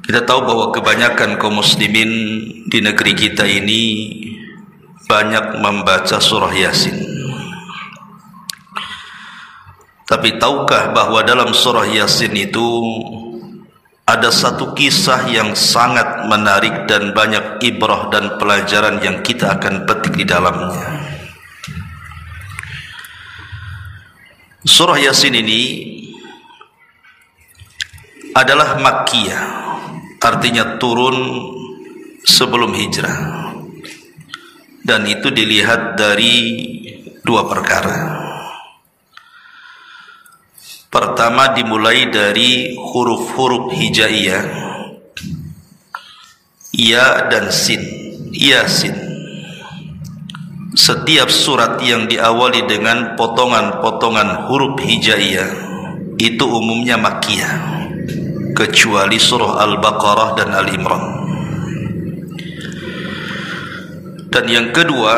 Kita tahu bahwa kebanyakan kaum muslimin di negeri kita ini banyak membaca surah Yasin. Tapi tahukah bahwa dalam surah Yasin itu ada satu kisah yang sangat menarik dan banyak ibrah dan pelajaran yang kita akan petik di dalamnya. Surah Yasin ini adalah Makkiyah, artinya turun sebelum hijrah, dan itu dilihat dari dua perkara. Pertama, dimulai dari huruf-huruf hijaiyah, ya dan sin, Yasin. Setiap surat yang diawali dengan potongan-potongan huruf hijaiyah itu umumnya Makkiyah, kecuali surah Al-Baqarah dan Al-Imran. Dan yang kedua,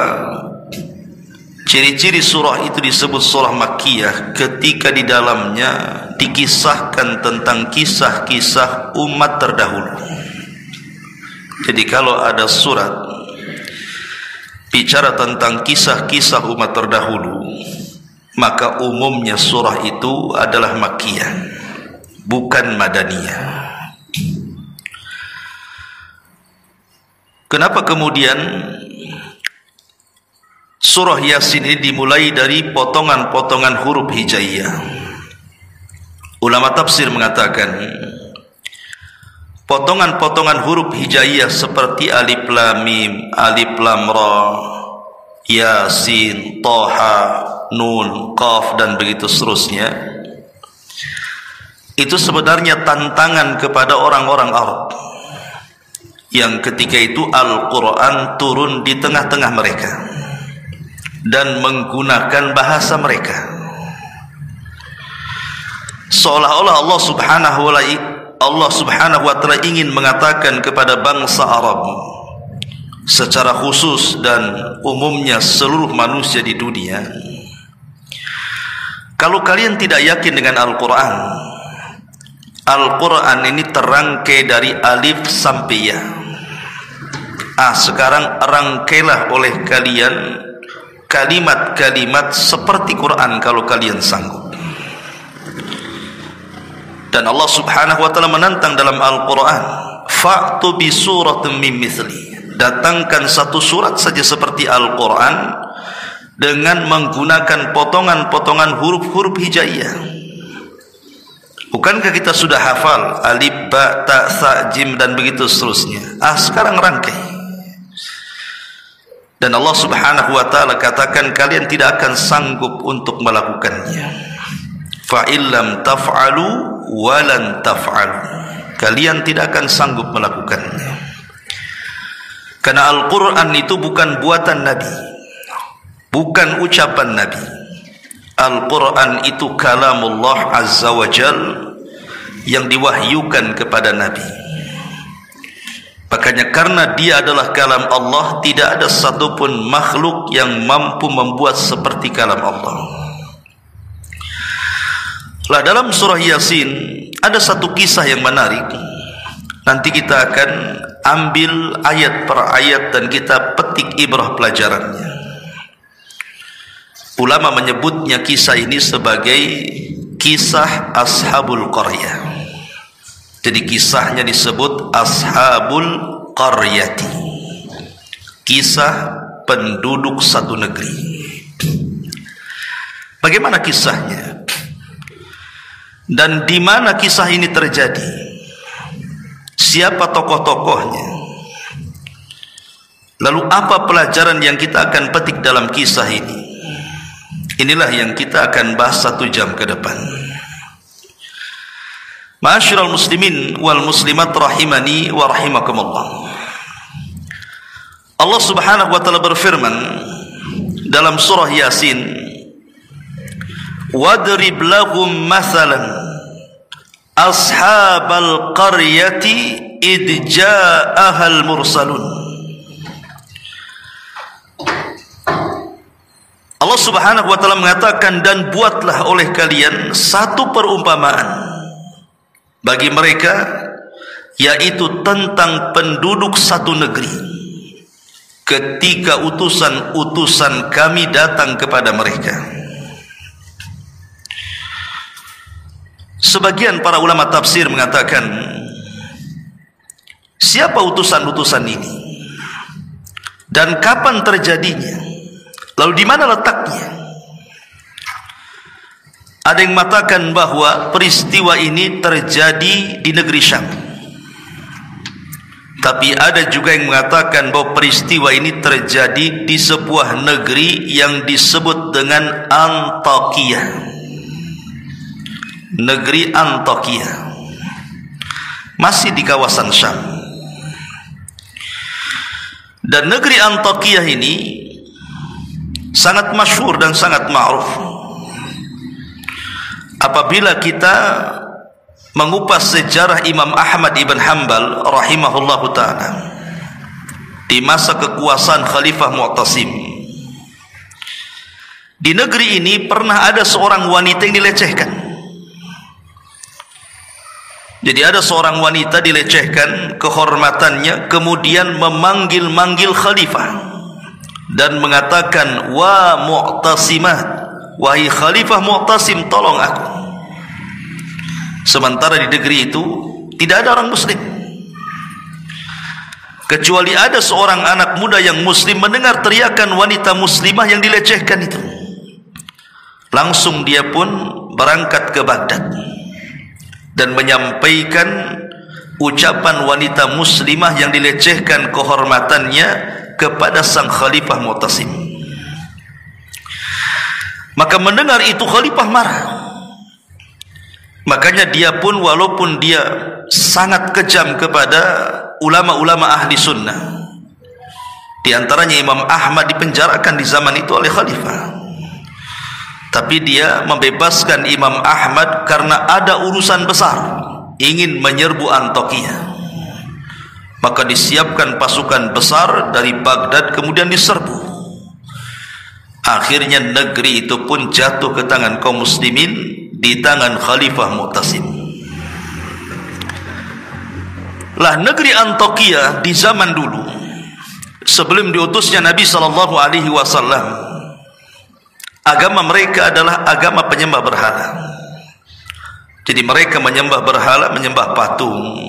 ciri-ciri surah itu disebut surah Makkiyah ketika di dalamnya dikisahkan tentang kisah-kisah umat terdahulu. Jadi kalau ada surat bicara tentang kisah-kisah umat terdahulu, maka umumnya surah itu adalah Makkiyah, bukan Madaniyah. Kenapa kemudian surah Yasin ini dimulai dari potongan-potongan huruf hijaiyah? Ulama tafsir mengatakan potongan-potongan huruf hijaiyah seperti alif lam mim, alif lam ra, Yasin, Toha, Nun, Qaf dan begitu seterusnya, itu sebenarnya tantangan kepada orang-orang Arab yang ketika itu Al-Quran turun di tengah-tengah mereka dan menggunakan bahasa mereka, seolah-olah Allah subhanahu wa ta'ala ingin mengatakan kepada bangsa Arab secara khusus dan umumnya seluruh manusia di dunia, kalau kalian tidak yakin dengan Al-Quran, Al-Quran ini terangkai dari alif sampai ya. Sekarang rangkailah oleh kalian kalimat-kalimat seperti Quran kalau kalian sanggup. Dan Allah subhanahu wa ta'ala menantang dalam Al-Quran, fa'tu bi suratin min mithli, datangkan satu surat saja seperti Al-Quran dengan menggunakan potongan-potongan huruf-huruf hijaiyah. Bukankah kita sudah hafal alif, ba, ta, sa, jim dan begitu seterusnya? Sekarang rangkai. Dan Allah subhanahu wa ta'ala katakan kalian tidak akan sanggup untuk melakukannya. Fa'illam taf'alu walan taf'alu, kalian tidak akan sanggup melakukannya. Karena Al-Quran itu bukan buatan Nabi, bukan ucapan Nabi. Al-Quran itu kalamullah azza wa jal yang diwahyukan kepada Nabi. Makanya karena dia adalah kalam Allah, tidak ada satupun makhluk yang mampu membuat seperti kalam Allah. Lah dalam surah Yasin ada satu kisah yang menarik. Nanti kita akan ambil ayat per ayat dan kita petik ibrah pelajarannya. Ulama menyebutnya kisah ini sebagai kisah Ashabul Qaryah. Jadi kisahnya disebut Ashabul Qaryati, kisah penduduk satu negeri. Bagaimana kisahnya? Dan di mana kisah ini terjadi? Siapa tokoh-tokohnya? Lalu apa pelajaran yang kita akan petik dalam kisah ini? Inilah yang kita akan bahas 1 jam ke depan. Ma'asyiral muslimin wal muslimat rahimani wa rahimakumullah. Allah subhanahu wa ta'ala berfirman dalam surah Yasin, wadrib lahum mathalan ashabal qaryati id ja'ahal mursalun. Allah subhanahu wa ta'ala mengatakan, dan buatlah oleh kalian satu perumpamaan bagi mereka yaitu tentang penduduk satu negeri ketika utusan-utusan kami datang kepada mereka. Sebagian para ulama tafsir mengatakan, siapa utusan-utusan ini dan kapan terjadinya, lalu di mana letaknya? Ada yang mengatakan bahwa peristiwa ini terjadi di negeri Syam. Tapi ada juga yang mengatakan bahwa peristiwa ini terjadi di sebuah negeri yang disebut dengan Antakya. Negeri Antakya masih di kawasan Syam. Dan negeri Antakya ini sangat masyhur dan sangat ma'ruf. Apabila kita mengupas sejarah Imam Ahmad ibn Hanbal rahimahullahu ta'ala di masa kekuasaan Khalifah Mu'tasim, di negeri ini pernah ada seorang wanita yang dilecehkan. Jadi ada seorang wanita dilecehkan kehormatannya, kemudian memanggil-manggil khalifah dan mengatakan, wa Mu'tasimat, wahai Khalifah Mu'tasim, tolong aku. Sementara di negeri itu tidak ada orang muslim, kecuali ada seorang anak muda yang muslim mendengar teriakan wanita muslimah yang dilecehkan itu. Langsung dia pun berangkat ke Baghdad dan menyampaikan ucapan wanita muslimah yang dilecehkan kehormatannya kepada sang Khalifah Mu'tasim. Maka mendengar itu Khalifah marah. Makanya dia pun walaupun dia sangat kejam kepada ulama-ulama ahli sunnah, di antaranya Imam Ahmad dipenjarakan di zaman itu oleh Khalifah, tapi dia membebaskan Imam Ahmad karena ada urusan besar, ingin menyerbu Antakya. Maka disiapkan pasukan besar dari Baghdad kemudian diserbu. Akhirnya negeri itu pun jatuh ke tangan kaum muslimin, di tangan Khalifah Mu'tasim. Lah negeri Antakya di zaman dulu sebelum diutusnya Nabi SAW, agama mereka adalah agama penyembah berhala. Jadi mereka menyembah berhala, menyembah patung.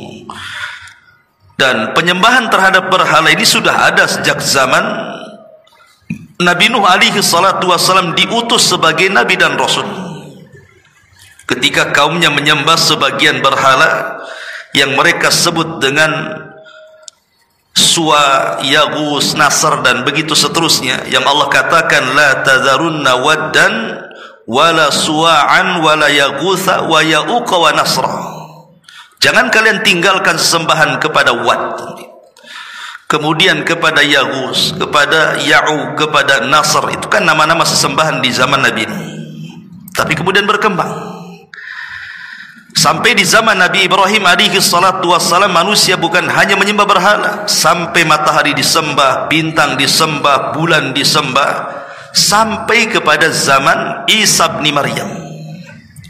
Dan penyembahan terhadap berhala ini sudah ada sejak zaman Nabi Nuh alaihi salatu wassalam diutus sebagai Nabi dan Rasul. Ketika kaumnya menyembah sebagian berhala yang mereka sebut dengan Suwa, Yaghus, Nasr dan begitu seterusnya, yang Allah katakan la tadharunna waddan wala suwa'an wala yaghutha wa ya'uqa wa nasra. Jangan kalian tinggalkan sesembahan kepada Wad, kemudian kepada Yaghus, kepada Ya'uq, kepada Nasr. Itu kan nama-nama sesembahan di zaman Nabi ini. Tapi kemudian berkembang sampai di zaman Nabi Ibrahim alaihi salatu wassalam, manusia bukan hanya menyembah berhala, sampai matahari disembah, bintang disembah, bulan disembah, sampai kepada zaman Isa bin Maryam.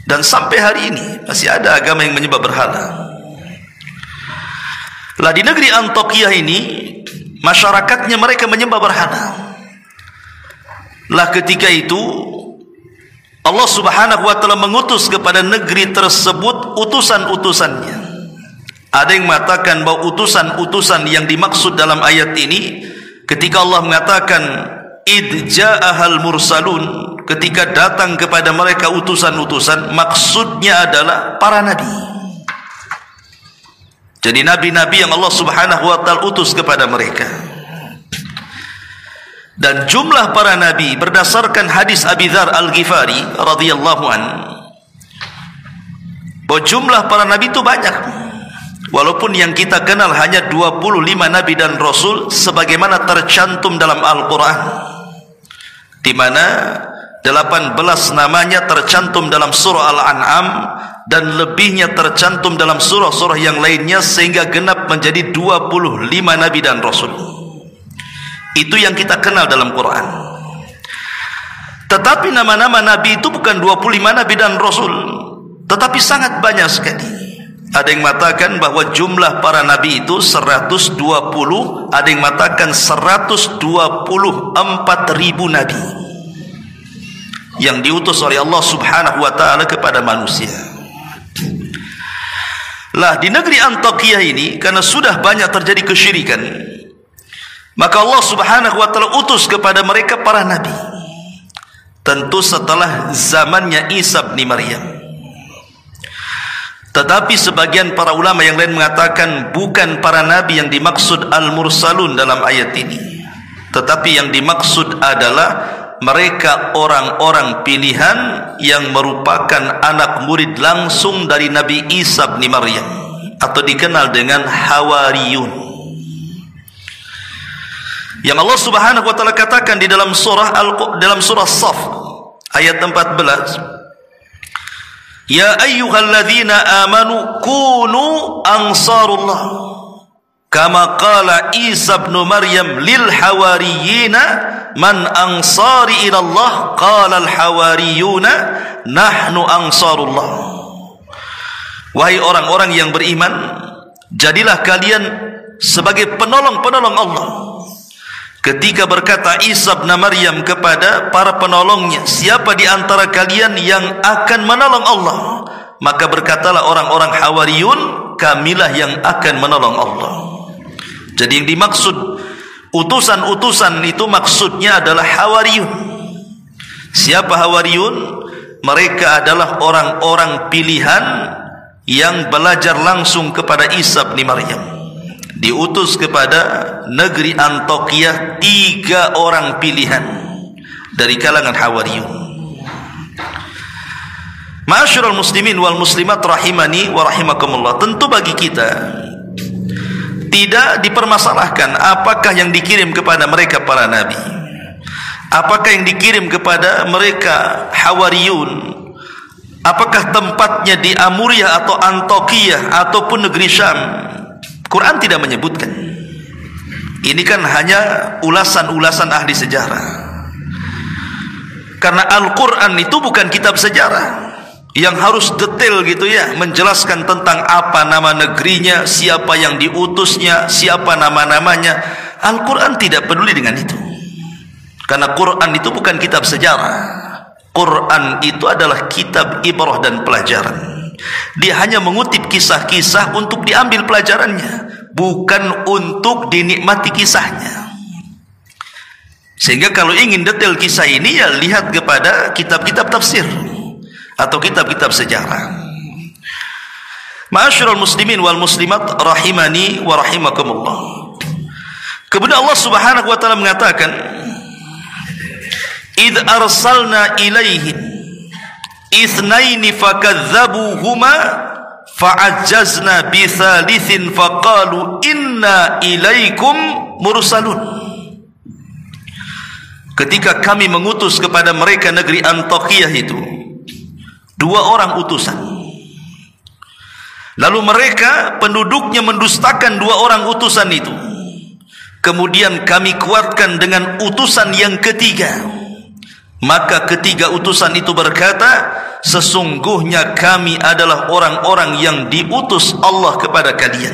Dan sampai hari ini masih ada agama yang menyembah berhala. Lah di negeri Antakya ini masyarakatnya mereka menyembah berhala. Lah ketika itu Allah Subhanahu wa ta'ala mengutus kepada negeri tersebut utusan-utusannya. Ada yang mengatakan bahwa utusan-utusan yang dimaksud dalam ayat ini, ketika Allah mengatakan id ja'ahal mursalun, ketika datang kepada mereka utusan-utusan, maksudnya adalah para nabi. Jadi nabi-nabi yang Allah Subhanahu wa ta'ala utus kepada mereka. Dan jumlah para nabi berdasarkan hadis Abi Dzar Al-Ghifari radhiyallahu an, bahwa jumlah para nabi itu banyak. Walaupun yang kita kenal hanya 25 nabi dan rasul sebagaimana tercantum dalam Al-Qur'an, di mana 18 namanya tercantum dalam surah Al-An'am dan lebihnya tercantum dalam surah-surah yang lainnya, sehingga genap menjadi 25 nabi dan rasul. Itu yang kita kenal dalam Quran. Tetapi nama-nama nabi itu bukan 25 nabi dan rasul, tetapi sangat banyak sekali. Ada yang mengatakan bahwa jumlah para nabi itu 120, ada yang mengatakan 124.000 nabi yang diutus oleh Allah Subhanahu wa taala kepada manusia. Lah di negeri Antakya ini karena sudah banyak terjadi kesyirikan, maka Allah Subhanahu wa taala utus kepada mereka para nabi. Tentu setelah zamannya Isa bin Maryam. Tetapi sebagian para ulama yang lain mengatakan bukan para nabi yang dimaksud al-mursalun dalam ayat ini, tetapi yang dimaksud adalah mereka orang-orang pilihan yang merupakan anak murid langsung dari Nabi Isa bin Maryam, atau dikenal dengan Hawariyun. Yang Allah Subhanahu wa taala katakan di dalam surah Shaf ayat 14, Ya ayyuhalladzina amanu kunu ansarullah kama qala Isa bin Maryam lil hawariyina man ansari ila Allah qala al hawariyuna nahnu ansarullah. Wahai orang-orang yang beriman, jadilah kalian sebagai penolong-penolong Allah. Ketika berkata Isa bin Maryam kepada para penolongnya, siapa di antara kalian yang akan menolong Allah? Maka berkatalah orang-orang Hawariyun, kamilah yang akan menolong Allah. Jadi yang dimaksud utusan-utusan itu maksudnya adalah Hawariyun. Siapa Hawariyun? Mereka adalah orang-orang pilihan yang belajar langsung kepada Isa bin Maryam. Diutus kepada negeri Antakya 3 orang pilihan dari kalangan Hawariyun. Ma'asyiral muslimin wal muslimat rahimani wa rahimakumullah, tentu bagi kita tidak dipermasalahkan apakah yang dikirim kepada mereka para nabi, apakah yang dikirim kepada mereka Hawariyun, apakah tempatnya di Amuriah atau Antakya ataupun negeri Syam. Quran tidak menyebutkan. Ini kan hanya ulasan-ulasan ahli sejarah. Karena Al-Quran itu bukan kitab sejarah yang harus detail gitu ya, menjelaskan tentang apa nama negerinya, siapa yang diutusnya, siapa nama-namanya. Al-Quran tidak peduli dengan itu. Karena Quran itu bukan kitab sejarah. Quran itu adalah kitab ibrah dan pelajaran. Dia hanya mengutip kisah-kisah untuk diambil pelajarannya, bukan untuk dinikmati kisahnya. Sehingga kalau ingin detail kisah ini, ya lihat kepada kitab-kitab tafsir atau kitab-kitab sejarah. Ma'asyiral muslimin wal muslimat rahimani wa rahimakumullah. Kemudian Allah Subhanahu wa taala mengatakan, "Id arsalna ilaihim itsnaini fakadzabuhuma fa'ajjazna bitsalitsin faqalu inna ilaikum mursalun." Ketika kami mengutus kepada mereka negeri Antakya itu 2 orang utusan, lalu mereka penduduknya mendustakan 2 orang utusan itu, kemudian kami kuatkan dengan utusan yang ketiga. Maka ketiga utusan itu berkata, sesungguhnya kami adalah orang-orang yang diutus Allah kepada kalian.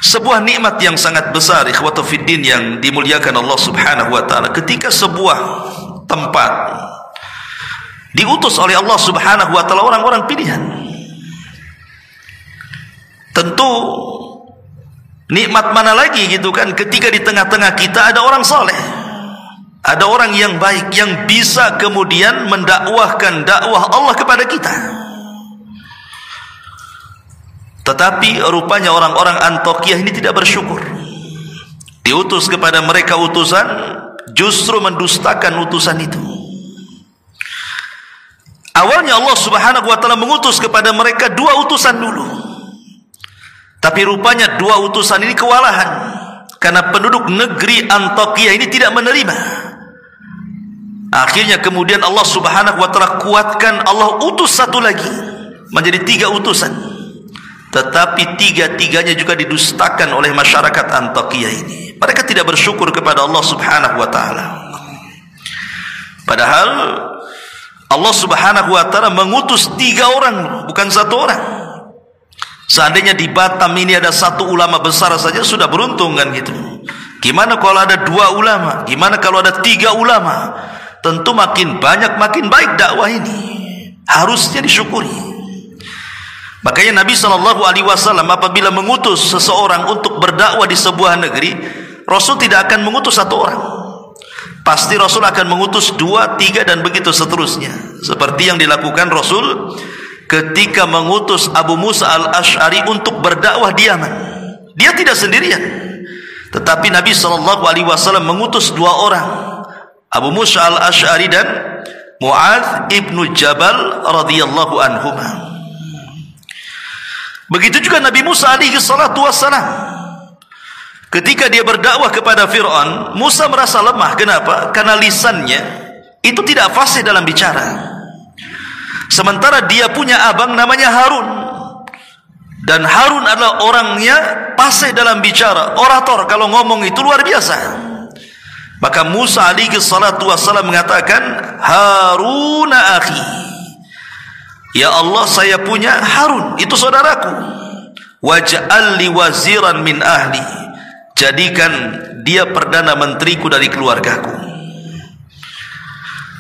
Sebuah nikmat yang sangat besar, ikhwatu fiddin yang dimuliakan Allah Subhanahu wa taala, ketika sebuah tempat diutus oleh Allah Subhanahu wa taala orang-orang pilihan. Tentu nikmat mana lagi gitu kan, ketika di tengah-tengah kita ada orang soleh, ada orang yang baik yang bisa kemudian mendakwahkan dakwah Allah kepada kita. Tetapi rupanya orang-orang Antakya ini tidak bersyukur. Diutus kepada mereka utusan, justru mendustakan utusan itu. Awalnya Allah Subhanahu wa taala mengutus kepada mereka 2 utusan dulu. Tapi rupanya 2 utusan ini kewalahan, karena penduduk negeri Antakya ini tidak menerima. Akhirnya kemudian Allah Subhanahu wa taala kuatkan, Allah utus 1 lagi, menjadi 3 utusan. Tetapi 3-tiganya juga didustakan oleh masyarakat Antakya ini. Mereka tidak bersyukur kepada Allah Subhanahu wa taala. Padahal Allah Subhanahu wa ta'ala mengutus 3 orang, bukan 1 orang. Seandainya di Batam ini ada 1 ulama besar saja sudah beruntung kan gitu. Gimana kalau ada 2 ulama? Gimana kalau ada 3 ulama? Tentu makin banyak makin baik dakwah ini. Harusnya disyukuri. Makanya Nabi SAW apabila mengutus seseorang untuk berdakwah di sebuah negeri, Rasul tidak akan mengutus 1 orang. Pasti Rasul akan mengutus 2, 3 dan begitu seterusnya. Seperti yang dilakukan Rasul ketika mengutus Abu Musa al-Ash'ari untuk berdakwah di Yaman. Dia tidak sendirian, tetapi Nabi SAW mengutus 2 orang, Abu Musa al-Ash'ari dan Mu'adz ibnu Jabal radhiyallahu anhuma. Begitu juga Nabi Musa alaihi salatu wassalam. Ketika dia berdakwah kepada Fir'aun, Musa merasa lemah. Kenapa? Karena lisannya itu tidak fasih dalam bicara. Sementara dia punya abang namanya Harun, dan Harun adalah orangnya fasih dalam bicara, orator, kalau ngomong itu luar biasa. Maka Musa alaihi salatu wassalam mengatakan, Haruna akhi, ya Allah, saya punya Harun, itu saudaraku. Waj'al li waziran min ahli, jadikan dia perdana menteriku dari keluargaku.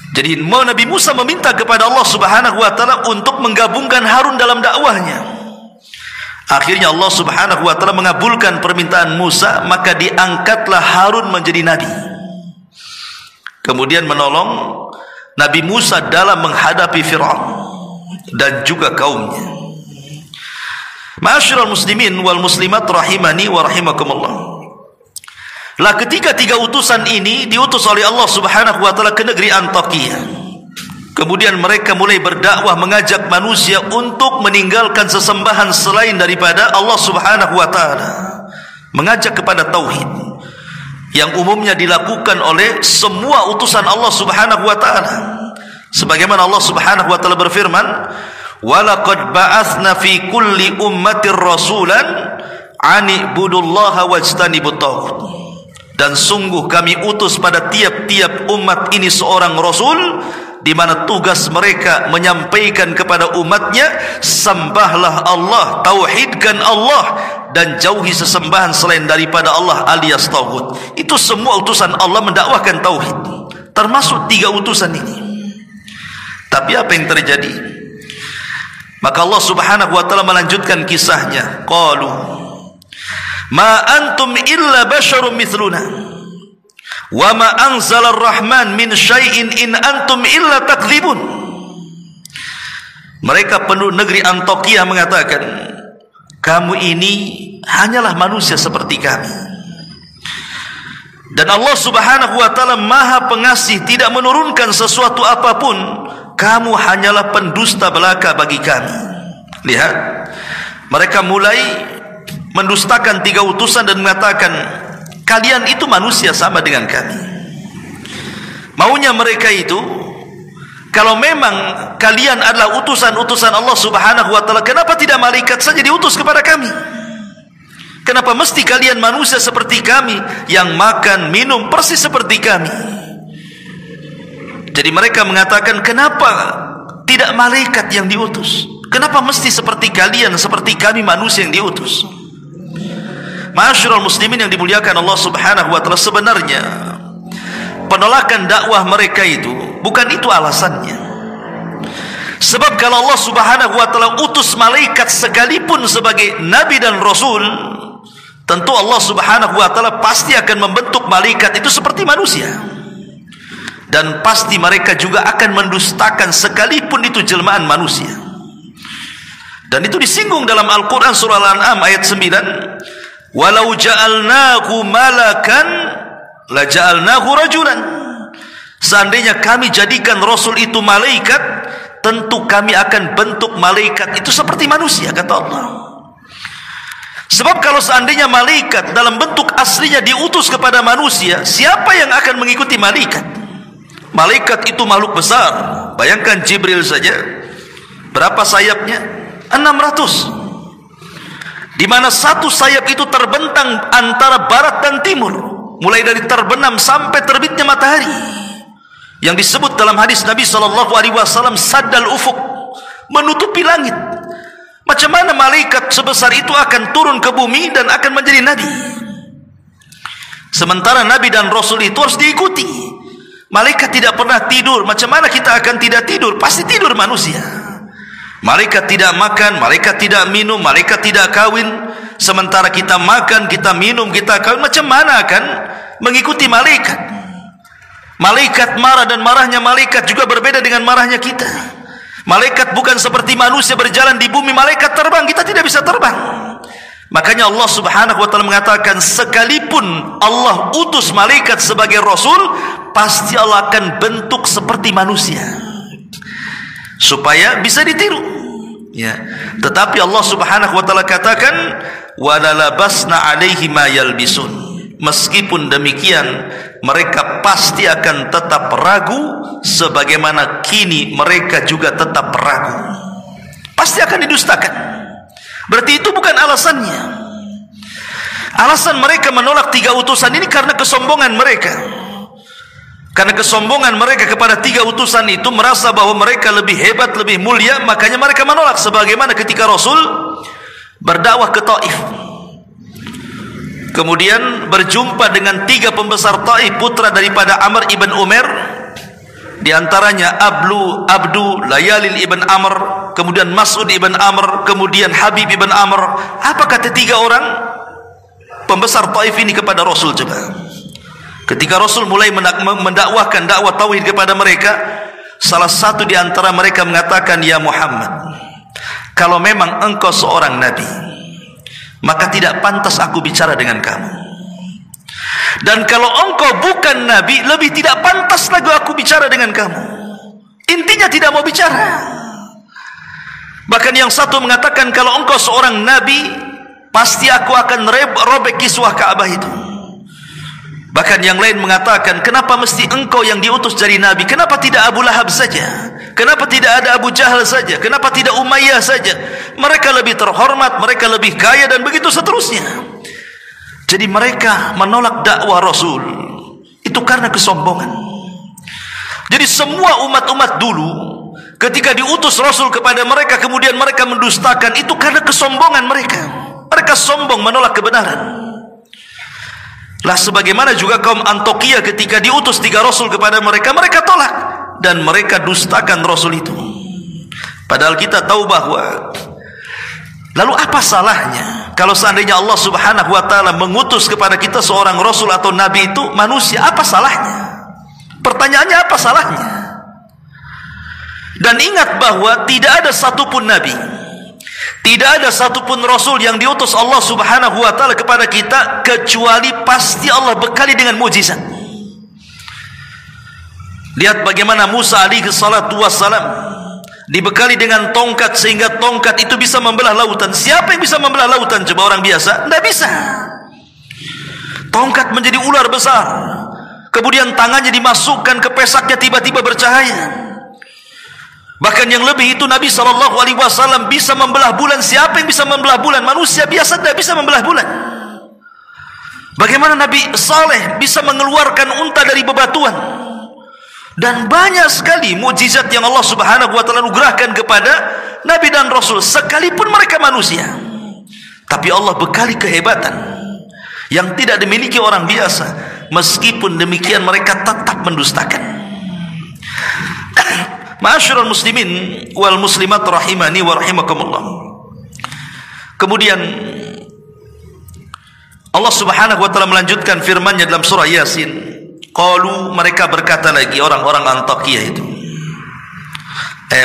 Jadi Nabi Musa meminta kepada Allah Subhanahu wa ta'ala untuk menggabungkan Harun dalam dakwahnya. Akhirnya Allah Subhanahu wa ta'ala mengabulkan permintaan Musa, maka diangkatlah Harun menjadi nabi. Kemudian menolong Nabi Musa dalam menghadapi Fir'aun dan juga kaumnya. Ma'asyiral muslimin wal muslimat rahimani wa rahimakumullah. Lah ketika 3 utusan ini diutus oleh Allah Subhanahu wa ta'ala ke negeri Antakya, kemudian mereka mulai berdakwah mengajak manusia untuk meninggalkan sesembahan selain daripada Allah Subhanahu wa ta'ala, mengajak kepada tauhid yang umumnya dilakukan oleh semua utusan Allah Subhanahu wa ta'ala. Sebagaimana Allah Subhanahu wa ta'ala berfirman, "Walaqad ba'atsna fi kulli ummatir rasulan an ibudullaha wajtanibut taghut." Dan sungguh kami utus pada tiap-tiap umat ini seorang rasul, di mana tugas mereka menyampaikan kepada umatnya, sembahlah Allah, tauhidkan Allah, dan jauhi sesembahan selain daripada Allah alias tauhid. Itu semua utusan Allah mendakwahkan tauhid, termasuk 3 utusan ini. Tapi apa yang terjadi? Maka Allah Subhanahu wa ta'ala melanjutkan kisahnya. Qalu ma antum illa basyarum mithluna wa ma anzalar rahman min syai'in in antum illa takdzibun. Mereka penduduk negeri Antakya mengatakan, kamu ini hanyalah manusia seperti kami, dan Allah Subhanahu wa ta'ala maha pengasih, tidak menurunkan sesuatu apapun. Kamu hanyalah pendusta belaka bagi kami. Lihat, mereka mulai mendustakan 3 utusan dan mengatakan, kalian itu manusia sama dengan kami. Maunya mereka itu, kalau memang kalian adalah utusan-utusan Allah Subhanahu wa ta'ala, kenapa tidak malaikat saja diutus kepada kami? Kenapa mesti kalian manusia seperti kami, yang makan, minum persis seperti kami? Jadi mereka mengatakan, kenapa tidak malaikat yang diutus? Kenapa mesti seperti kalian, seperti kami manusia yang diutus? Ma'asyiral muslimin yang dimuliakan Allah Subhanahu wa ta'ala, sebenarnya penolakan dakwah mereka itu bukan itu alasannya. Sebab kalau Allah Subhanahu wa ta'ala utus malaikat sekalipun sebagai nabi dan rasul, tentu Allah Subhanahu wa ta'ala pasti akan membentuk malaikat itu seperti manusia, dan pasti mereka juga akan mendustakan sekalipun itu jelmaan manusia. Dan itu disinggung dalam Al-Quran surah Al-An'am ayat 9, walau ja'alnahu malakan la ja'alnahu rajulan. Seandainya kami jadikan rasul itu malaikat, tentu kami akan bentuk malaikat itu seperti manusia, kata Allah. Sebab kalau seandainya malaikat dalam bentuk aslinya diutus kepada manusia, siapa yang akan mengikuti malaikat? Malaikat itu makhluk besar. Bayangkan Jibril saja, berapa sayapnya? 600. Di mana satu sayap itu terbentang antara barat dan timur, mulai dari terbenam sampai terbitnya matahari. yang disebut dalam hadis Nabi SAW saddal ufuk, menutupi langit. Macam mana malaikat sebesar itu akan turun ke bumi dan akan menjadi nabi? Sementara nabi dan rasul itu harus diikuti. Malaikat tidak pernah tidur. Macam mana kita akan tidak tidur? Pasti tidur manusia. Malaikat tidak makan, malaikat tidak minum, malaikat tidak kawin. Sementara kita makan, kita minum, kita kawin. Macam mana akan mengikuti malaikat? Malaikat marah, dan marahnya malaikat juga berbeda dengan marahnya kita. Malaikat bukan seperti manusia berjalan di bumi. Malaikat terbang, kita tidak bisa terbang. Makanya Allah Subhanahu wa taala mengatakan, sekalipun Allah utus malaikat sebagai rasul, pasti Allah akan bentuk seperti manusia supaya bisa ditiru, ya. Tetapi Allah Subhanahu wa taala katakan, walalabasna alaihi ma yalbisun. Meskipun demikian, mereka pasti akan tetap ragu, sebagaimana kini mereka juga tetap ragu. Pasti akan didustakan. Berarti itu bukan alasannya. Alasan mereka menolak 3 utusan ini karena kesombongan mereka. Karena kesombongan mereka kepada 3 utusan itu, merasa bahwa mereka lebih hebat, lebih mulia, makanya mereka menolak. Sebagaimana ketika Rasul berdakwah ke Taif, kemudian berjumpa dengan 3 pembesar Taif, putra daripada Amr ibn Umair, di antaranya Abdu Layalil ibn Amr, kemudian Mas'ud ibn Amr, kemudian Habib ibn Amr. Apa kata 3 orang pembesar Taif ini kepada Rasul? Coba. Ketika Rasul mulai mendakwahkan dakwah tauhid kepada mereka, salah satu di antara mereka mengatakan, ya Muhammad, kalau memang engkau seorang nabi, maka tidak pantas aku bicara dengan kamu. Dan kalau engkau bukan nabi, lebih tidak pantas lagi aku bicara dengan kamu. Intinya tidak mau bicara. Bahkan yang satu mengatakan, kalau engkau seorang nabi, pasti aku akan robek kiswah Ka'bah itu. Bahkan yang lain mengatakan, kenapa mesti engkau yang diutus jadi nabi? Kenapa tidak Abu Lahab saja? Kenapa tidak ada Abu Jahal saja? Kenapa tidak Umayyah saja? Mereka lebih terhormat, mereka lebih kaya, dan begitu seterusnya. Jadi mereka menolak dakwah Rasul itu karena kesombongan. Jadi semua umat-umat dulu, ketika diutus Rasul kepada mereka, kemudian mereka mendustakan, itu karena kesombongan mereka. Mereka sombong menolak kebenaran. Lah sebagaimana juga kaum Antiokhia ketika diutus 3 Rasul kepada mereka, mereka tolak dan mereka dustakan Rasul itu. Padahal kita tahu bahwa, lalu apa salahnya kalau seandainya Allah Subhanahu wa taala mengutus kepada kita seorang Rasul atau Nabi itu manusia? Apa salahnya? Pertanyaannya, apa salahnya? Dan ingat bahwa tidak ada satupun Nabi, tidak ada satupun Rasul yang diutus Allah Subhanahu wa ta'ala kepada kita, kecuali pasti Allah bekali dengan mukjizat. Lihat bagaimana Musa alaihi salatu wassalam dibekali dengan tongkat, sehingga tongkat itu bisa membelah lautan. Siapa yang bisa membelah lautan? Coba orang biasa? Tidak bisa. Tongkat menjadi ular besar, kemudian tangannya dimasukkan ke pesaknya, tiba-tiba bercahaya. Bahkan yang lebih itu, Nabi SAW bisa membelah bulan. Siapa yang bisa membelah bulan? Manusia biasa tidak bisa membelah bulan. Bagaimana Nabi Saleh bisa mengeluarkan unta dari bebatuan? Dan banyak sekali mukjizat yang Allah Subhanahu wa taala anugerahkan kepada Nabi dan Rasul, sekalipun mereka manusia. Tapi Allah bekali kehebatan yang tidak dimiliki orang biasa. Meskipun demikian mereka tetap mendustakan. Ma'asyiral muslimin wal muslimat rahimani wa rahimakumullah. Kemudian Allah Subhanahu wa taala melanjutkan firman-Nya dalam surah Yasin. Qalu, mereka berkata lagi, orang-orang Antiokhia itu,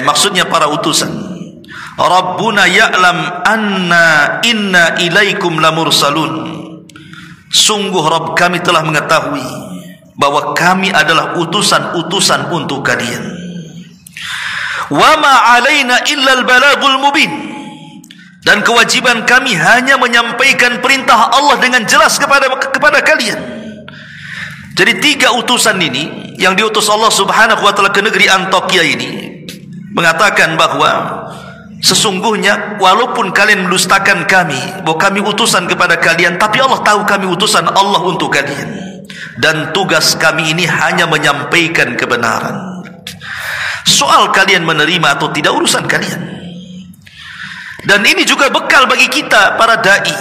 maksudnya para utusan, Rabbuna ya'lam anna inna ilaikum lamursalun. Sungguh Rabb kami telah mengetahui bahwa kami adalah utusan-utusan untuk kalian. Wa ma 'alaina illal balagul mubin. Dan kewajiban kami hanya menyampaikan perintah Allah dengan jelas kepada kalian. Jadi 3 utusan ini yang diutus Allah Subhanahu wa taala ke negeri Antiokhia ini mengatakan bahwa sesungguhnya walaupun kalian mendustakan kami, bahwa kami utusan kepada kalian, tapi Allah tahu kami utusan Allah untuk kalian. dan tugas kami ini hanya menyampaikan kebenaran. Soal kalian menerima atau tidak urusan kalian. Dan ini juga bekal bagi kita para dai,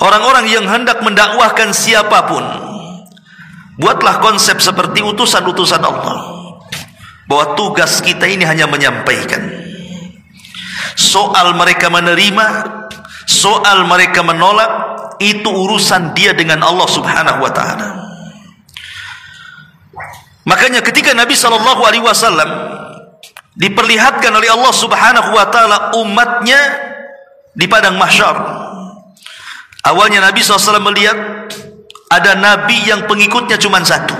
orang-orang yang hendak mendakwahkan siapapun. Buatlah konsep seperti utusan-utusan Allah, bahwa tugas kita ini hanya menyampaikan. Soal mereka menerima, soal mereka menolak, itu urusan dia dengan Allah subhanahu wa ta'ala. Makanya ketika Nabi SAW diperlihatkan oleh Allah subhanahu wa ta'ala umatnya di padang mahsyar, awalnya Nabi SAW melihat ada Nabi yang pengikutnya cuma satu,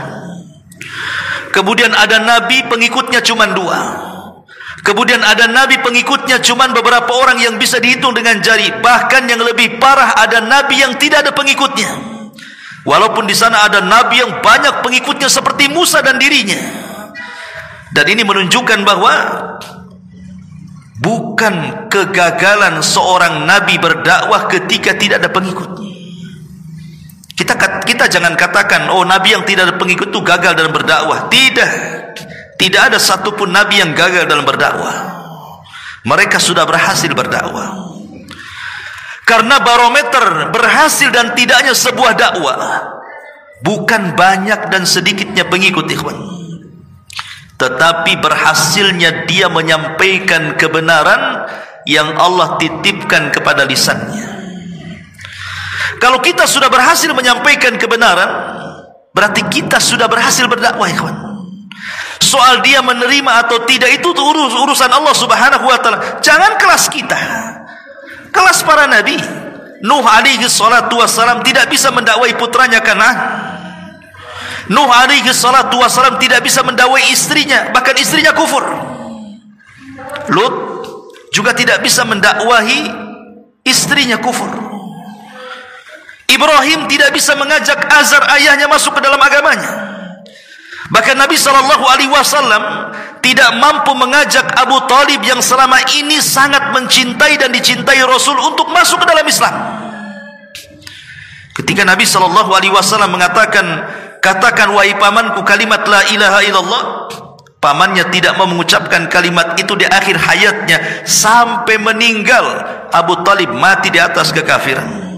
kemudian ada Nabi pengikutnya cuma dua, kemudian ada Nabi pengikutnya cuma beberapa orang yang bisa dihitung dengan jari. Bahkan yang lebih parah, ada Nabi yang tidak ada pengikutnya, walaupun di sana ada Nabi yang banyak pengikutnya seperti Musa dan dirinya. Dan ini menunjukkan bahwa bukan kegagalan seorang Nabi berdakwah ketika tidak ada pengikut. Kita jangan katakan, oh Nabi yang tidak ada pengikut itu gagal dalam berdakwah. Tidak ada satupun Nabi yang gagal dalam berdakwah. Mereka sudah berhasil berdakwah. Karena barometer berhasil dan tidaknya sebuah dakwah bukan banyak dan sedikitnya pengikut, ikhwan, tetapi berhasilnya dia menyampaikan kebenaran yang Allah titipkan kepada lisannya. Kalau kita sudah berhasil menyampaikan kebenaran, berarti kita sudah berhasil berdakwah, ikhwan. Soal dia menerima atau tidak itu urusan Allah subhanahu wa ta'ala. Jangan kelas kita, kelas para nabi. Nuh alaihi salatu wassalam tidak bisa mendakwai putranya Kan'an. Nuh alaihi salatu wassalam tidak bisa mendakwai istrinya, bahkan istrinya kufur. Lut juga tidak bisa mendakwahi istrinya kufur. Ibrahim tidak bisa mengajak Azar ayahnya masuk ke dalam agamanya. Bahkan Nabi SAW tidak mampu mengajak Abu Talib yang selama ini sangat mencintai dan dicintai Rasul untuk masuk ke dalam Islam. Ketika Nabi SAW mengatakan, katakan wahai pamanku kalimat la ilaha illallah, pamannya tidak mau mengucapkan kalimat itu di akhir hayatnya sampai meninggal. Abu Talib mati di atas kekafiran.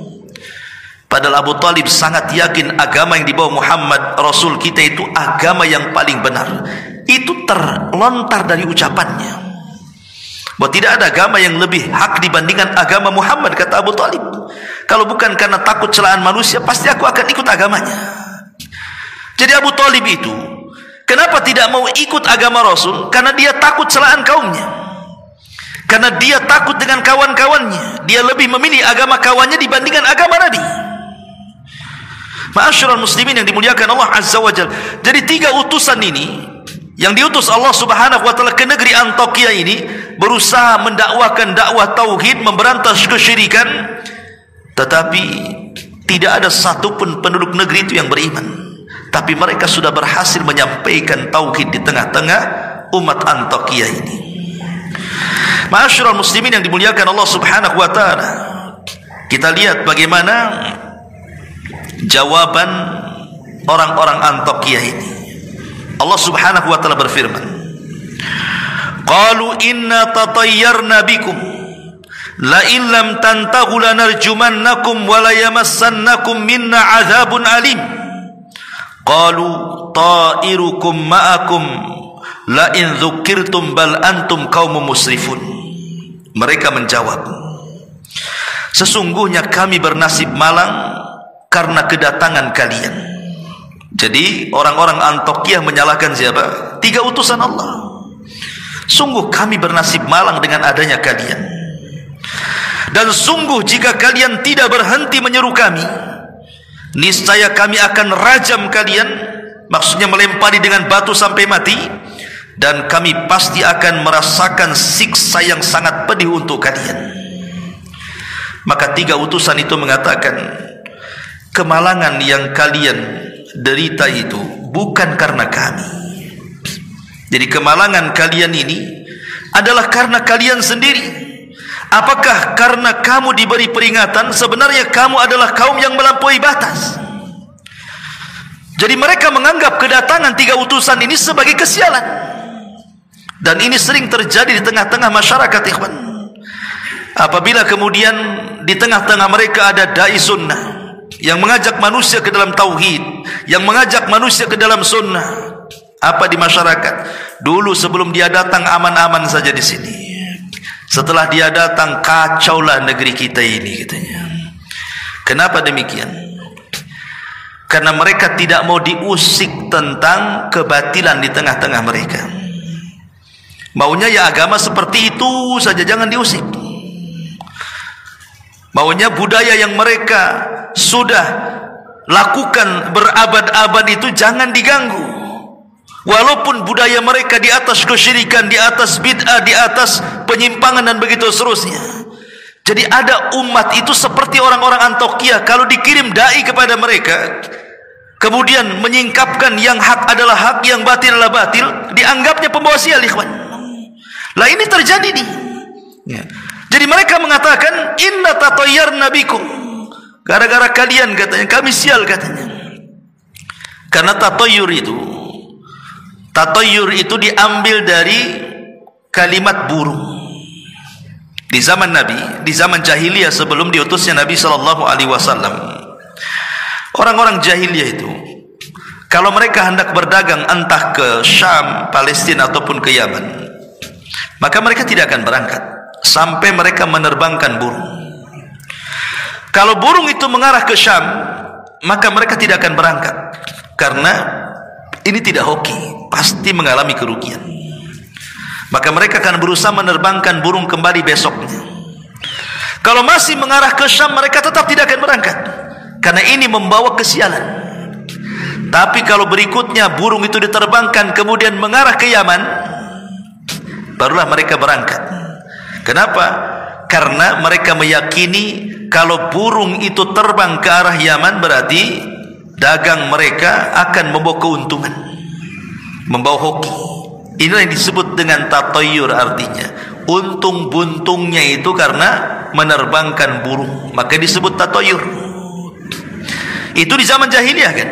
Padahal Abu Talib sangat yakin agama yang dibawa Muhammad Rasul kita itu agama yang paling benar. Itu terlontar dari ucapannya, bahwa tidak ada agama yang lebih hak dibandingkan agama Muhammad, kata Abu Talib. Kalau bukan karena takut celaan manusia, pasti aku akan ikut agamanya. Jadi Abu Talib itu kenapa tidak mau ikut agama Rasul? Karena dia takut celaan kaumnya, karena dia takut dengan kawan-kawannya. Dia lebih memilih agama kawannya dibandingkan agama Nabi. Ma'asyiral muslimin yang dimuliakan Allah Azza wa Jalla. Jadi 3 utusan ini yang diutus Allah subhanahu wa ta'ala ke negeri Antakya ini berusaha mendakwakan dakwah tauhid, memberantas kesyirikan, tetapi tidak ada satupun penduduk negeri itu yang beriman. Tapi mereka sudah berhasil menyampaikan tauhid di tengah-tengah umat Antakya ini. Ma'asyiral muslimin yang dimuliakan Allah subhanahu wa ta'ala, kita lihat bagaimana jawaban orang-orang Antakya ini. Allah subhanahu wa ta'ala berfirman, qalu inna tatayyarna bikum la in lam tantahu lanarjumannakum wa la yamassannakum minna azabun alim. Qalu ta'irukum ma'akum la in dzukirtum bal antum qaumun musrifun. Mereka menjawab, sesungguhnya kami bernasib malang karena kedatangan kalian. Jadi orang-orang Antakya menyalahkan siapa? 3 utusan Allah. Sungguh kami bernasib malang dengan adanya kalian. Dan sungguh jika kalian tidak berhenti menyeru kami, niscaya kami akan rajam kalian, maksudnya melempari dengan batu sampai mati, dan kami pasti akan merasakan siksa yang sangat pedih untuk kalian. Maka 3 utusan itu mengatakan, kemalangan yang kalian derita itu bukan karena kami. Jadi kemalangan kalian ini adalah karena kalian sendiri. Apakah karena kamu diberi peringatan? Sebenarnya kamu adalah kaum yang melampaui batas. Jadi mereka menganggap kedatangan 3 utusan ini sebagai kesialan. Dan ini sering terjadi di tengah-tengah masyarakat, ikhwan. Apabila kemudian di tengah-tengah mereka ada dai sunnah yang mengajak manusia ke dalam tauhid, yang mengajak manusia ke dalam sunnah, apa di masyarakat? Dulu sebelum dia datang aman-aman saja di sini. Setelah dia datang kacaulah negeri kita ini, katanya. Kenapa demikian? Karena mereka tidak mau diusik tentang kebatilan di tengah-tengah mereka. Maunya ya agama seperti itu saja, jangan diusik. Maunya budaya yang mereka sudah lakukan berabad-abad itu jangan diganggu. Walaupun budaya mereka di atas kesyirikan, di atas bid'ah, di atas penyimpangan dan begitu seterusnya. Jadi ada umat itu seperti orang-orang Antokia, kalau dikirim dai kepada mereka, kemudian menyingkapkan yang hak adalah hak, yang batil adalah batil, dianggapnya pembawa sial, ikhwan. Lah ini terjadi nih. Ya. Jadi mereka mengatakan inna tatayyarna bikum. Gara-gara kalian, katanya, kami sial, katanya. Karena tatayyur itu diambil dari kalimat burung. Di zaman Nabi, di zaman jahiliyah sebelum diutusnya Nabi SAW, orang-orang jahiliyah itu kalau mereka hendak berdagang entah ke Syam, Palestina ataupun ke Yaman, maka mereka tidak akan berangkat sampai mereka menerbangkan burung. Kalau burung itu mengarah ke Syam, maka mereka tidak akan berangkat, karena ini tidak hoki, pasti mengalami kerugian. Maka mereka akan berusaha menerbangkan burung kembali besoknya. Kalau masih mengarah ke Syam, mereka tetap tidak akan berangkat, karena ini membawa kesialan. Tapi kalau berikutnya burung itu diterbangkan kemudian mengarah ke Yaman, barulah mereka berangkat. Kenapa? Karena mereka meyakini kalau burung itu terbang ke arah Yaman, berarti dagang mereka akan membawa keuntungan, membawa hoki. Inilah yang disebut dengan tatayyur, artinya untung buntungnya itu karena menerbangkan burung, maka disebut tatayyur. Itu di zaman jahiliyah, kan?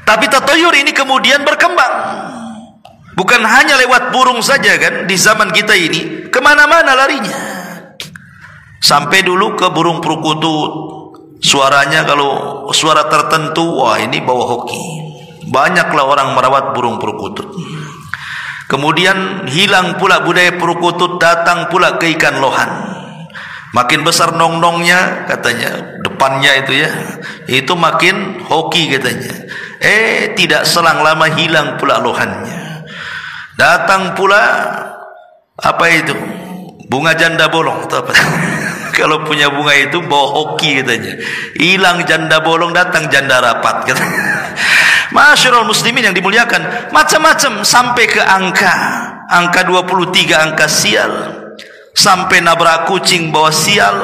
Tapi tatayyur ini kemudian berkembang. Bukan hanya lewat burung saja, kan? Di zaman kita ini kemana-mana larinya. Sampai dulu ke burung perkutut. Suaranya kalau suara tertentu, wah ini bawa hoki. Banyaklah orang merawat burung perkutut. Kemudian hilang pula budaya perkutut, datang pula ke ikan lohan. Makin besar nong-nongnya, katanya, depannya itu ya, itu makin hoki, katanya. Tidak selang lama hilang pula lohannya. Datang pula apa itu? Bunga janda bolong atau apa? Kalau punya bunga itu bawa hoki, katanya. Hilang janda bolong, datang janda rapat, katanya. Masyarul muslimin yang dimuliakan, macam-macam sampai ke angka 23, angka sial. Sampai nabrak kucing bawa sial,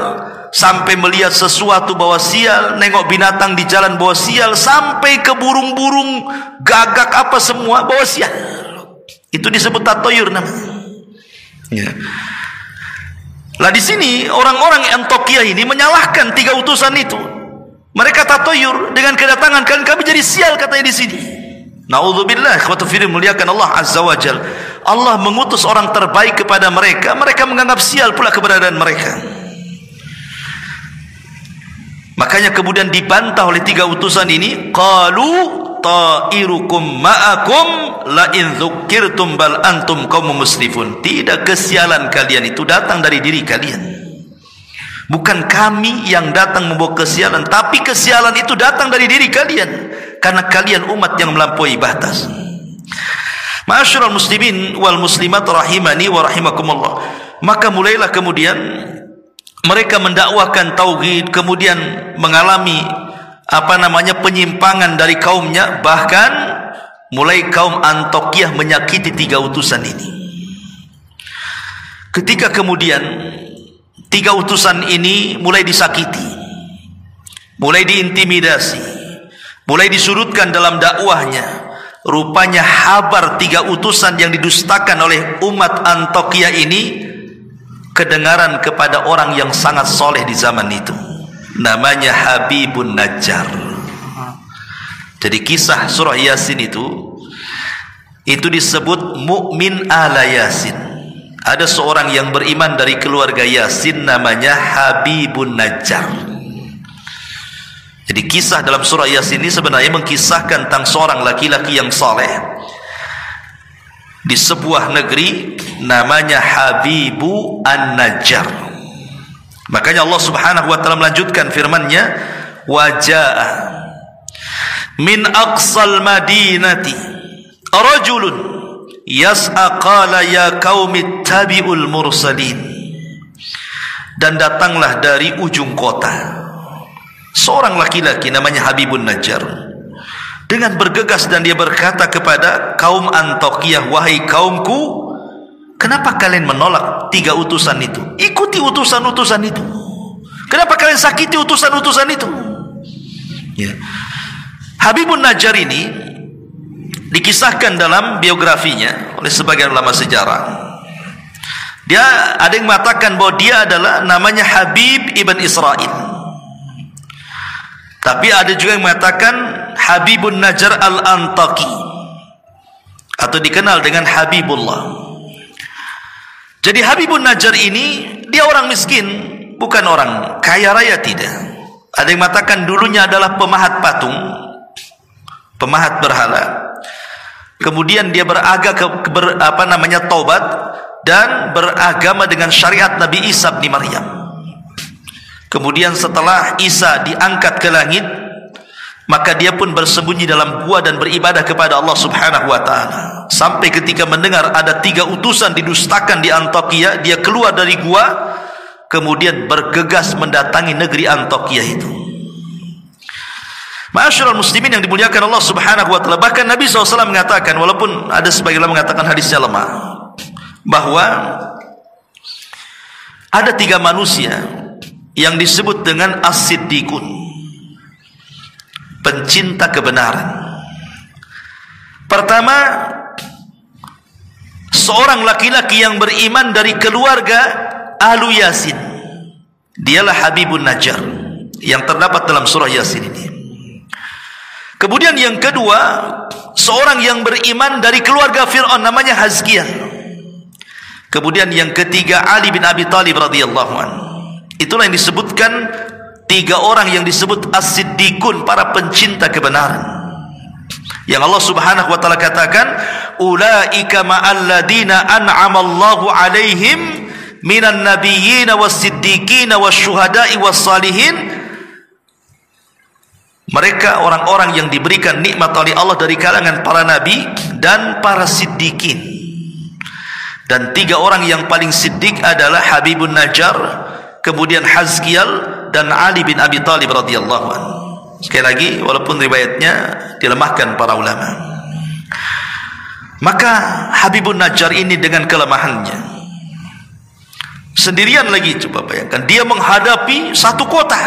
sampai melihat sesuatu bawa sial, nengok binatang di jalan bawa sial, sampai ke burung-burung gagak apa semua bawa sial. Itu disebut tatayyur namanya. Ya. Lah di sini orang-orang Antokia ini menyalahkan 3 utusan itu. Mereka tatayyur dengan kedatangan kalian, kami jadi sial, katanya di sini. Nauzubillah, ikhwatu fillah, muliakan Allah Azza wa Jalla. Allah mengutus orang terbaik kepada mereka, mereka menganggap sial pula keberadaan mereka. Makanya kemudian dibantah oleh 3 utusan ini. Qalu ta'irukum ma'akum la in dzukirtum bal antum qaumun musrifun. Tidak, kesialan kalian itu datang dari diri kalian. Bukan kami yang datang membawa kesialan, tapi kesialan itu datang dari diri kalian, karena kalian umat yang melampaui batas. Ma'asyiral muslimin wal muslimat rahimani wa rahimakumullah. Maka mulailah kemudian mereka mendakwakan tauhid, kemudian mengalami penyimpangan dari kaumnya, bahkan mulai kaum Antokiah menyakiti 3 utusan ini. Ketika kemudian 3 utusan ini mulai disakiti, mulai diintimidasi, mulai disudutkan dalam dakwahnya, rupanya habar 3 utusan yang didustakan oleh umat Antokia ini kedengaran kepada orang yang sangat soleh di zaman itu, namanya Habibun Najjar. Jadi kisah surah Yasin itu disebut mukmin ala Yasin. Ada seorang yang beriman dari keluarga Yasin, namanya Habibun Najjar. Jadi kisah dalam surah Yasin ini sebenarnya mengkisahkan tentang seorang laki-laki yang saleh di sebuah negeri namanya Habibu An-Najjar. Makanya Allah Subhanahu wa taala melanjutkan firman-Nya, "Waja'a min aqsal madinati rajulun yas'a qala ya qaumi tabi'ul mursalin." Dan datanglah dari ujung kota seorang laki-laki namanya Habibun Najjar dengan bergegas, dan dia berkata kepada kaum Antokiyah, "Wahai kaumku, kenapa kalian menolak 3 utusan itu? Ikuti utusan-utusan itu. Kenapa kalian sakiti utusan-utusan itu?" Ya. Habibun Najjar ini dikisahkan dalam biografinya oleh sebagian ulama sejarah. Dia ada yang mengatakan bahwa dia adalah namanya Habib ibn Israel. Tapi ada juga yang mengatakan Habibun Najjar al-Antaki, atau dikenal dengan Habibullah. Jadi Habibun Najjar ini dia orang miskin, bukan orang kaya raya, tidak. Ada yang mengatakan dulunya adalah pemahat patung, pemahat berhala. Kemudian dia taubat dan beragama dengan syariat Nabi Isa bin Maryam. Kemudian setelah Isa diangkat ke langit, maka dia pun bersembunyi dalam gua dan beribadah kepada Allah Subhanahu wa taala. Sampai ketika mendengar ada 3 utusan didustakan di Antioquia, dia keluar dari gua, kemudian bergegas mendatangi negeri Antioquia itu. Ma'asyiral muslimin yang dimuliakan Allah Subhanahu wa taala, bahkan Nabi SAW mengatakan, walaupun ada sebagian orang mengatakan hadisnya lemah, bahwa ada 3 manusia yang disebut dengan as-siddiqun, pencinta kebenaran. Pertama, seorang laki-laki yang beriman dari keluarga Ahlu Yasin, dialah Habibun Najjar yang terdapat dalam surah Yasin ini. Kemudian yang kedua, seorang yang beriman dari keluarga Fir'aun, namanya Hazkiah. Kemudian yang ketiga, Ali bin Abi Thalib radhiyallahu anhu. Itulah yang disebutkan 3 orang yang disebut as-siddiqun, para pencinta kebenaran, yang Allah Subhanahu wa taala katakan, ulaika ma'al ladina an'ama Allahu 'alaihim minan nabiyyin was-siddiqin wasyuhada'i was-salihin. Mereka orang-orang yang diberikan nikmat oleh Allah dari kalangan para nabi dan para siddiqin. Dan 3 orang yang paling siddiq adalah Habibun Najjar, kemudian Hazkial, dan Ali bin Abi Thalib radhiyallahu anhu. Sekali lagi, walaupun riwayatnya dilemahkan para ulama. Maka Habibun Najjar ini dengan kelemahannya, sendirian lagi, coba bayangkan, dia menghadapi satu kota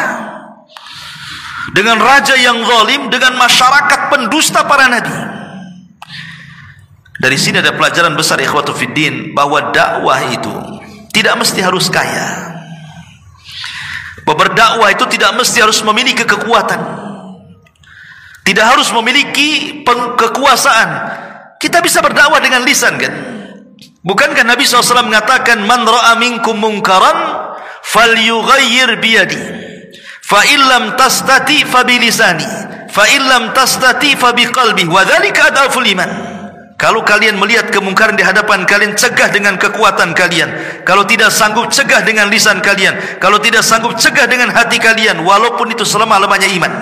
dengan raja yang zalim, dengan masyarakat pendusta para nabi. Dari sini ada pelajaran besar ikhwatu fiddin, bahwa dakwah itu tidak mesti harus kaya. Berdakwah itu tidak mesti harus memiliki kekuatan, tidak harus memiliki kekuasaan. Kita bisa berdakwah dengan lisan, kan? Bukankah Nabi SAW mengatakan, man ra'a minkum munkaran falyughayyir biyadi, fa illam tastati fa bilisani, fa illam tastati fa biqalbi, wa dzalika adaful iman. Kalau kalian melihat kemungkaran di hadapan kalian, cegah dengan kekuatan kalian. Kalau tidak sanggup, cegah dengan lisan kalian. Kalau tidak sanggup, cegah dengan hati kalian, walaupun itu selemah-lemahnya iman.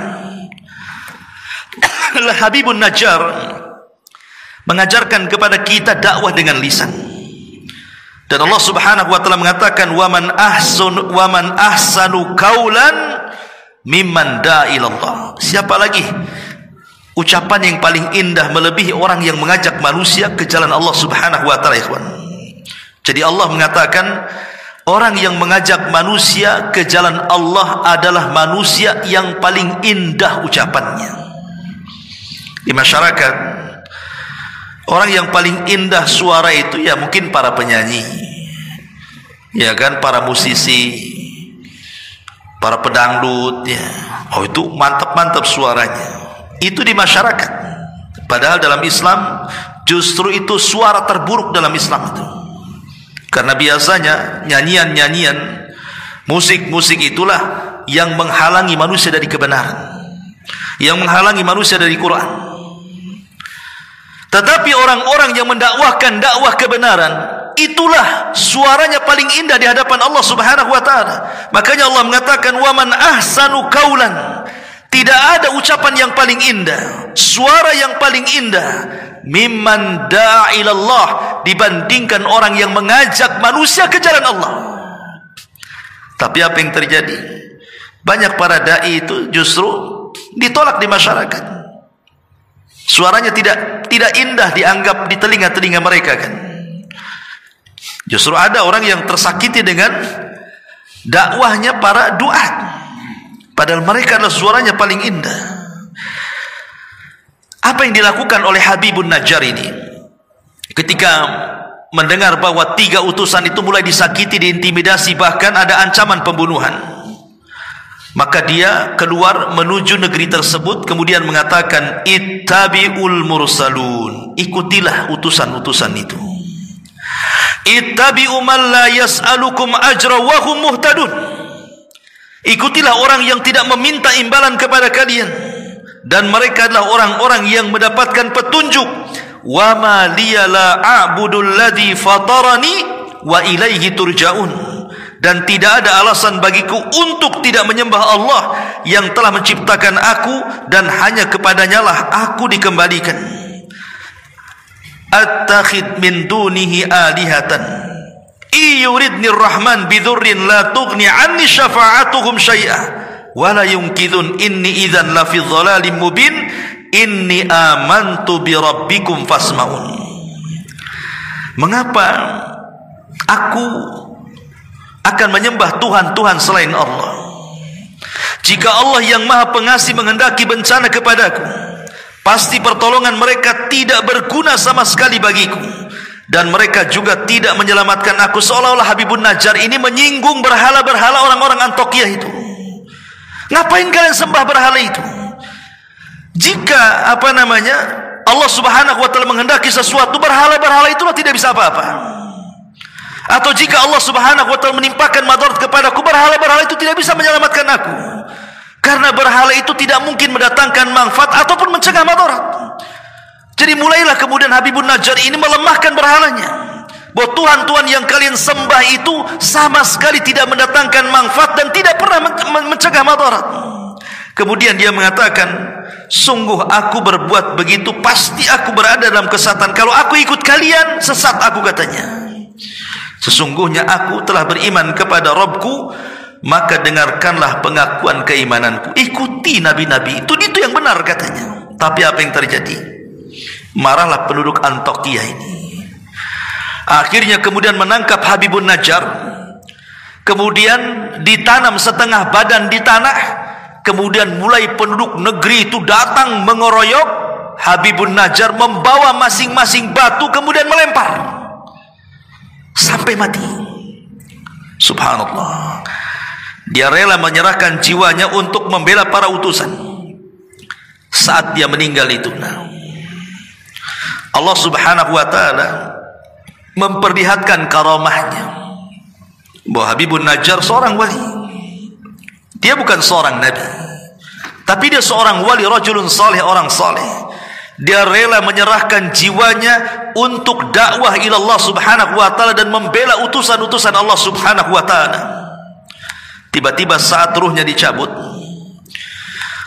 Habibun Najjar mengajarkan kepada kita dakwah dengan lisan. Dan Allah Subhanahu wa taala mengatakan, wa man ahsanu qaulan mimman da'a ilallah. Siapa lagi ucapan yang paling indah melebihi orang yang mengajak manusia ke jalan Allah Subhanahu wa taala, ikhwan. Jadi Allah mengatakan, orang yang mengajak manusia ke jalan Allah adalah manusia yang paling indah ucapannya. Di masyarakat, orang yang paling indah suara itu ya mungkin para penyanyi, ya kan, para musisi, para pedangdut, ya. Oh, itu mantap-mantap suaranya. itu di masyarakat. Padahal dalam Islam justru itu suara terburuk dalam Islam itu. Karena biasanya nyanyian-nyanyian, musik-musik itulah yang menghalangi manusia dari kebenaran, yang menghalangi manusia dari Quran. Tetapi orang-orang yang mendakwahkan dakwah kebenaran, itulah suaranya paling indah di hadapan Allah Subhanahu wa taala. Makanya Allah mengatakan, "Wa man ahsanu qaulan." Tidak ada ucapan yang paling indah, suara yang paling indah mimman da'a ilallah, dibandingkan orang yang mengajak manusia ke jalan Allah. Tapi apa yang terjadi? Banyak para dai itu justru ditolak di masyarakat. Suaranya tidak indah dianggap di telinga-telinga mereka kan. Justru ada orang yang tersakiti dengan dakwahnya para duat. Padahal mereka adalah suaranya paling indah. Apa yang dilakukan oleh Habibun Najjar ini ketika mendengar bahwa 3 utusan itu mulai disakiti, diintimidasi, bahkan ada ancaman pembunuhan, maka dia keluar menuju negeri tersebut, kemudian mengatakan, ittabi'ul mursalun, ikutilah utusan-utusan itu. Ittabi'u man la yas'alukum ajra wa hum muhtadun, ikutilah orang yang tidak meminta imbalan kepada kalian, dan mereka adalah orang-orang yang mendapatkan petunjuk. Wa ma liya la a'budul ladzi fatarani wa ilaihi turja'un, dan tidak ada alasan bagiku untuk tidak menyembah Allah yang telah menciptakan aku, dan hanya kepadanya lah aku dikembalikan. Attakhid min dunihi alihatan iyuridni rahman bidurrin la tughni anni syafa'atuhum syai'a wa la yumkidun inni idzan la fi dhalalim mubin inni amantu bi rabbikum fasma'un. Mengapa aku akan menyembah Tuhan-Tuhan selain Allah, jika Allah yang Maha Pengasih menghendaki bencana kepadaku? Pasti pertolongan mereka tidak berguna sama sekali bagiku, dan mereka juga tidak menyelamatkan aku. Seolah-olah Habibun Najjar ini menyinggung berhala-berhala orang-orang Antiokhia itu. Ngapain kalian sembah berhala itu? Jika Allah Subhanahu wa taala menghendaki sesuatu, berhala-berhala itulah tidak bisa apa-apa. Atau jika Allah Subhanahu wa taala menimpakan madarat kepadaku, berhala-berhala itu tidak bisa menyelamatkan aku. Karena berhala itu tidak mungkin mendatangkan manfaat ataupun mencegah madarat. Jadi mulailah kemudian Habibun Najjar ini melemahkan berhalanya, bahwa Tuhan-Tuhan yang kalian sembah itu sama sekali tidak mendatangkan manfaat dan tidak pernah mencegah madarat. Kemudian dia mengatakan, sungguh aku berbuat begitu pasti aku berada dalam kesesatan. Kalau aku ikut kalian, sesat aku, katanya. Sesungguhnya aku telah beriman kepada Rabbku, maka dengarkanlah pengakuan keimananku. Ikuti nabi-nabi itu yang benar, katanya. Tapi apa yang terjadi? Marahlah penduduk Antiokhia ini. Akhirnya kemudian menangkap Habibun Najjar, kemudian ditanam setengah badan di tanah. Kemudian mulai penduduk negeri itu datang mengeroyok Habibun Najjar, membawa masing-masing batu, kemudian melempar sampai mati. Subhanallah. Dia rela menyerahkan jiwanya untuk membela para utusan. Saat dia meninggal itu, Allah Subhanahu wa taala memperlihatkan karamahnya, bahwa Habibun Najjar seorang wali. Dia bukan seorang nabi, tapi dia seorang wali, rajulun saleh, orang saleh. Dia rela menyerahkan jiwanya untuk dakwah ila Allah Subhanahu wa taala dan membela utusan-utusan Allah Subhanahu wa taala. Tiba-tiba saat ruhnya dicabut,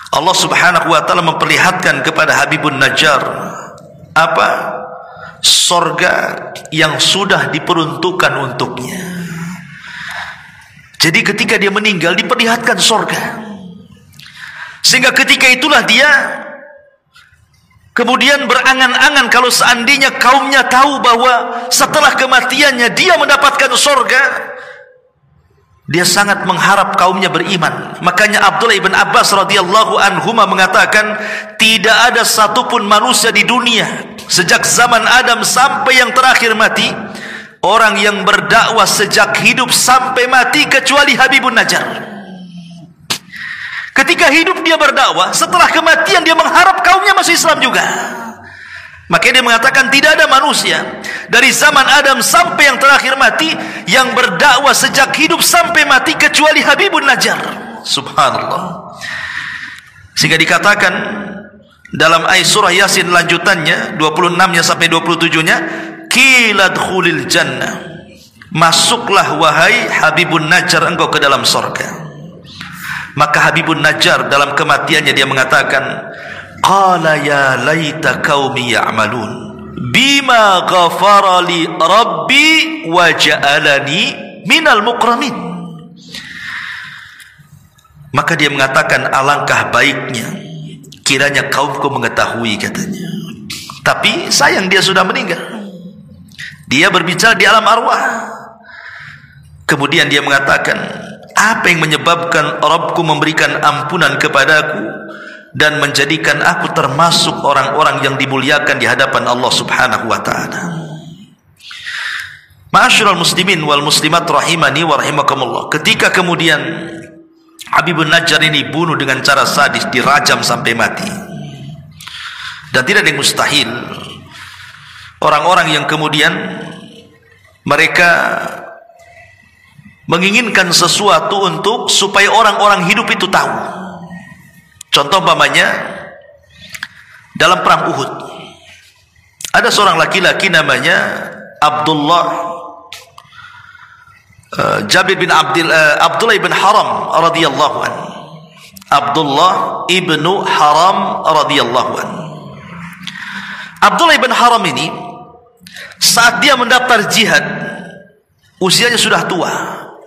Allah Subhanahu wa taala memperlihatkan kepada Habibun Najjar sorga yang sudah diperuntukkan untuknya. Jadi ketika dia meninggal diperlihatkan sorga, sehingga ketika itulah dia kemudian berangan-angan kalau seandainya kaumnya tahu bahwa setelah kematiannya dia mendapatkan sorga, dia sangat mengharap kaumnya beriman. Makanya Abdullah ibn Abbas radhiyallahu anhuma mengatakan, tidak ada satupun manusia di dunia sejak zaman Adam sampai yang terakhir mati, orang yang berdakwah sejak hidup sampai mati kecuali Habibun Najjar. Ketika hidup dia berdakwah, setelah kematian dia mengharap kaumnya masuk Islam juga. Makanya dia mengatakan tidak ada manusia dari zaman Adam sampai yang terakhir mati yang berdakwah sejak hidup sampai mati kecuali Habibun Najjar. Subhanallah. Sehingga dikatakan dalam ayat surah Yasin lanjutannya 26-nya sampai 27-nya, qila dkhulil jannah, masuklah wahai Habibun Najjar engkau ke dalam surga. Maka Habibun Najjar dalam kematiannya dia mengatakan, qala ya laita qaumi ya'malun bima ghafara li rabbi wa ja'alani minal mukramin. Maka dia mengatakan, alangkah baiknya kiranya kaumku mengetahui, katanya. Tapi sayang dia sudah meninggal. Dia berbicara di alam arwah. Kemudian dia mengatakan, apa yang menyebabkan Rabbku memberikan ampunan kepadaku dan menjadikan aku termasuk orang-orang yang dimuliakan di hadapan Allah Subhanahu wa ta'ala. Ma'asyiral muslimin wal muslimat rahimani wa rahimakumullah. Ketika kemudian Habibun Najjar ini bunuh dengan cara sadis, dirajam sampai mati. Dan tidak ada yang mustahil orang-orang yang kemudian mereka menginginkan sesuatu untuk supaya orang-orang hidup itu tahu. Contoh umpamanya dalam perang Uhud ada seorang laki-laki namanya Abdullah Abdullah ibn Haram radhiyallahu anhu. Abdullah ibnu Haram radhiyallahu anhu. Abdullah ibn Haram ini saat dia mendaftar jihad usianya sudah tua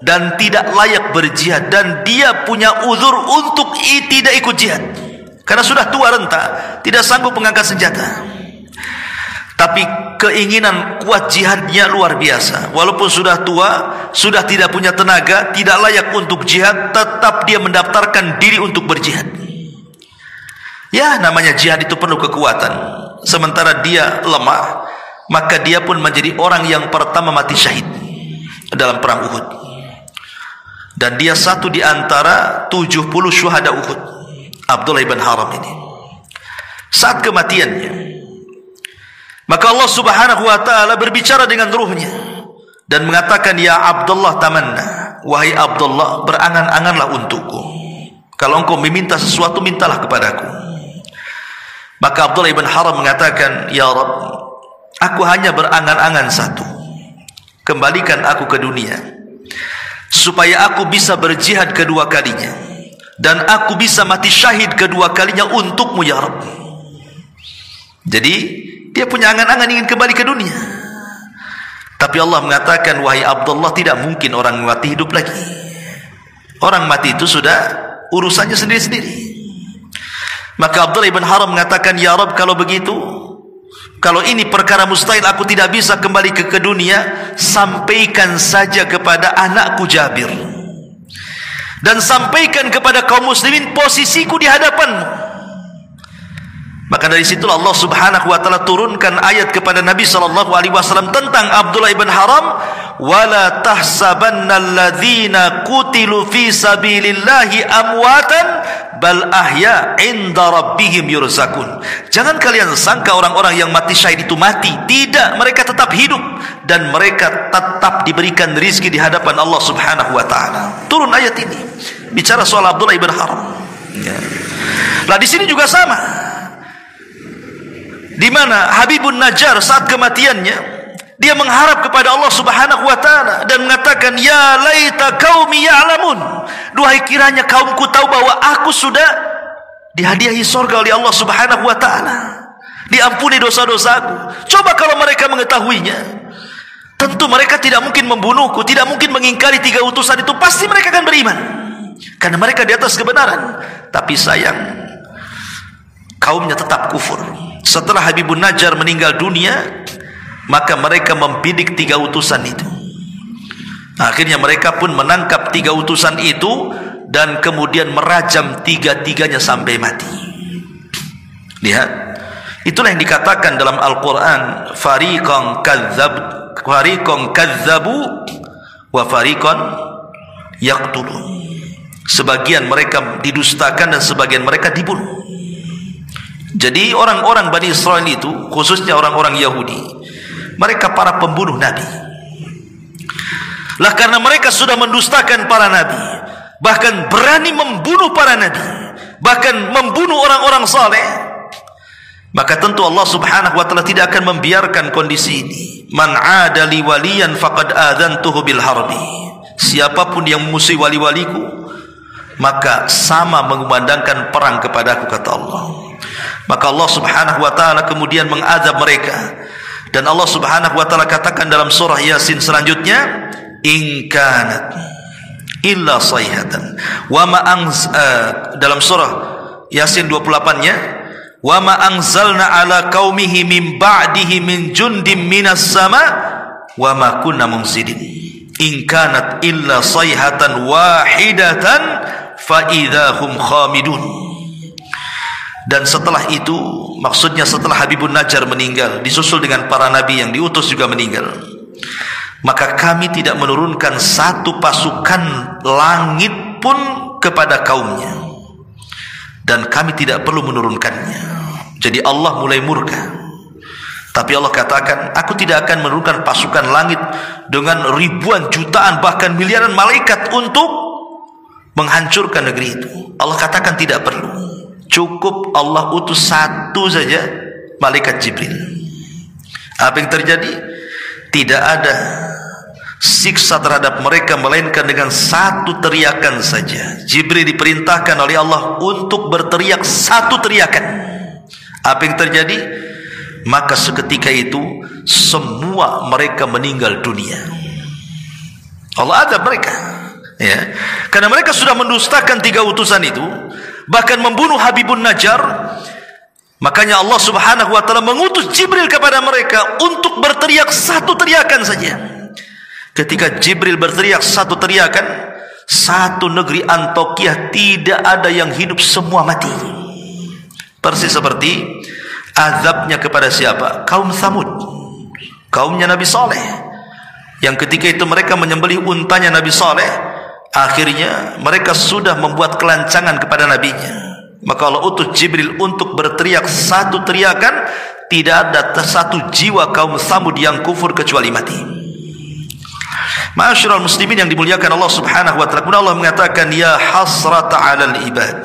dan tidak layak berjihad, dan dia punya uzur untuk tidak ikut jihad karena sudah tua renta, tidak sanggup mengangkat senjata. Tapi keinginan kuat jihadnya luar biasa. Walaupun sudah tua, sudah tidak punya tenaga, tidak layak untuk jihad, tetap dia mendaftarkan diri untuk berjihad. Ya, namanya jihad itu penuh kekuatan. Sementara dia lemah, maka dia pun menjadi orang yang pertama mati syahid dalam perang Uhud. Dan dia satu di antara 70 syuhada Uhud, Abdullah ibn Haram ini. Saat kematiannya, maka Allah Subhanahu wa ta'ala berbicara dengan ruhnya dan mengatakan, ya Abdullah tamanna, wahai Abdullah, berangan-anganlah untukku. Kalau engkau meminta sesuatu, mintalah kepadaku. Maka Abdullah ibn Haram mengatakan, ya Rabb, aku hanya berangan-angan satu, kembalikan aku ke dunia supaya aku bisa berjihad kedua kalinya dan aku bisa mati syahid kedua kalinya untukmu ya Rabb. Jadi dia punya angan-angan ingin kembali ke dunia. Tapi Allah mengatakan, wahai Abdullah, tidak mungkin orang mati hidup lagi. Orang mati itu sudah urusannya sendiri-sendiri. Maka Abdullah ibn Haram mengatakan, ya Rabb, kalau begitu, kalau ini perkara mustahil, aku tidak bisa kembali ke dunia, sampaikan saja kepada anakku Jabir dan sampaikan kepada kaum muslimin posisiku di hadapanmu. Maka dari situlah Allah Subhanahu wa ta'ala turunkan ayat kepada Nabi sallallahu alaihi wasallam tentang Abdullah ibn Haram, wala tahsabanna alladzina qutilu fi sabilillahi amwatan bal ahya inda rabbihim yurzakun. Jangan kalian sangka orang-orang yang mati syahid itu mati. Tidak, mereka tetap hidup dan mereka tetap diberikan rezeki di hadapan Allah Subhanahu wa ta'ala. Turun ayat ini bicara soal Abdullah ibn Haram. Ya. Nah, di sini juga sama, di mana Habibun Najjar saat kematiannya dia mengharap kepada Allah Subhanahu wa ta'ala dan mengatakan, ya laita qaumi ya'lamun, duhai kiranya kaumku tahu bahwa aku sudah dihadiahi surga oleh Allah Subhanahu wa ta'ala, diampuni dosa-dosaku. Coba kalau mereka mengetahuinya, tentu mereka tidak mungkin membunuhku, tidak mungkin mengingkari 3 utusan itu, pasti mereka akan beriman karena mereka di atas kebenaran. Tapi sayang, kaumnya tetap kufur. Setelah Habibun Najjar meninggal dunia, maka mereka membidik 3 utusan itu. Akhirnya mereka pun menangkap 3 utusan itu dan kemudian merajam 3-3-nya sampai mati. Lihat, itulah yang dikatakan dalam Al-Quran, fariqan kadzabu wa fariqan yaqtulun. Sebagian mereka didustakan dan sebagian mereka dibunuh. Jadi orang-orang Bani Israel itu, khususnya orang-orang Yahudi, mereka para pembunuh Nabi. Lah karena mereka sudah mendustakan para Nabi, bahkan berani membunuh para Nabi, bahkan membunuh orang-orang saleh, maka tentu Allah subhanahu wa ta'ala tidak akan membiarkan kondisi ini. Man adali waliyan faqad adhantuhu bil harbi. Siapapun yang memusuhi wali-waliku, maka sama mengumandangkan perang kepadaku, kata Allah. Maka Allah subhanahu wa ta'ala kemudian mengazab mereka. Dan Allah subhanahu wa ta'ala katakan dalam surah Yasin selanjutnya, in kanat illa sayhatan wa ma dalam surah Yasin 28-nya, wa ma anzalna ala qaumihi min ba'dihi min jundim minas sama wa ma kunna munzilin. In kanat illa sayhatan wahidatan fa idahum khamidun. Dan setelah itu, maksudnya setelah Habibun Najjar meninggal, disusul dengan para nabi yang diutus juga meninggal, maka kami tidak menurunkan satu pasukan langit pun kepada kaumnya, dan kami tidak perlu menurunkannya. Jadi Allah mulai murka. Tapi Allah katakan, aku tidak akan menurunkan pasukan langit dengan ribuan, jutaan, bahkan miliaran malaikat untuk menghancurkan negeri itu. Allah katakan tidak perlu. Cukup Allah utus satu saja, malaikat Jibril. Apa yang terjadi? Tidak ada siksa terhadap mereka melainkan dengan satu teriakan saja. Jibril diperintahkan oleh Allah untuk berteriak satu teriakan. Apa yang terjadi? Maka seketika itu semua mereka meninggal dunia. Allah azab mereka, ya, karena mereka sudah mendustakan 3 utusan itu, bahkan membunuh Habibun Najjar. Makanya Allah subhanahu wa ta'ala mengutus Jibril kepada mereka untuk berteriak satu teriakan saja. Ketika Jibril berteriak satu teriakan, satu negeri Antokiah tidak ada yang hidup, semua mati. Persis seperti azabnya kepada siapa? Kaum Tsamud, kaumnya Nabi Saleh, yang ketika itu mereka menyembelih untanya Nabi Saleh. Akhirnya mereka sudah membuat kelancangan kepada nabinya. Maka Allah utus Jibril untuk berteriak satu teriakan. Tidak ada satu jiwa kaum Tsamud yang kufur kecuali mati. Ma'asyiral muslimin yang dimuliakan Allah subhanahu wa ta'ala, Allah mengatakan, ya hasrata 'alal ibad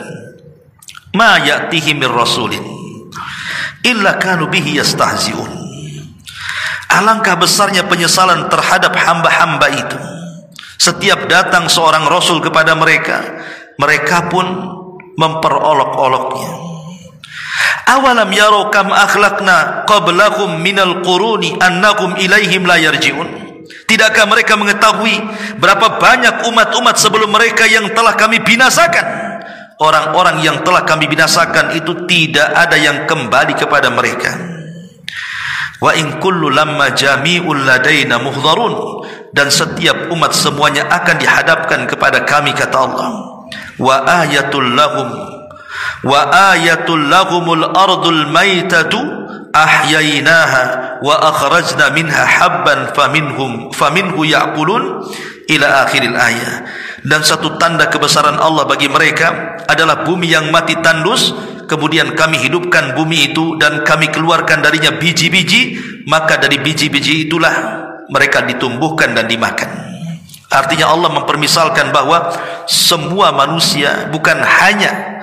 ma ya'tihi min rasulin illa kanu bihi yastahzi'un. Alangkah besarnya penyesalan terhadap hamba-hamba itu. Setiap datang seorang rasul kepada mereka, mereka pun memperolok-oloknya. Awalam yaro kam akhlaqna qablahum minal quruni annahum ilaihim la yarji'un. Tidakkah mereka mengetahui berapa banyak umat-umat sebelum mereka yang telah kami binasakan? Orang-orang yang telah kami binasakan itu tidak ada yang kembali kepada mereka. Wa in kullu lamma jami'ul ladaina muhdharun. Dan setiap umat semuanya akan dihadapkan kepada kami, kata Allah. Wa ayatul lahumul ardul maitatu ahyainaha wa akhrajna minha habban faminhu ya'kulun ila akhiril ayat. Dan satu tanda kebesaran Allah bagi mereka adalah bumi yang mati tandus, kemudian kami hidupkan bumi itu dan kami keluarkan darinya biji-biji, maka dari biji-biji itulah mereka ditumbuhkan dan dimakan. Artinya Allah mempermisalkan bahwa semua manusia bukan hanya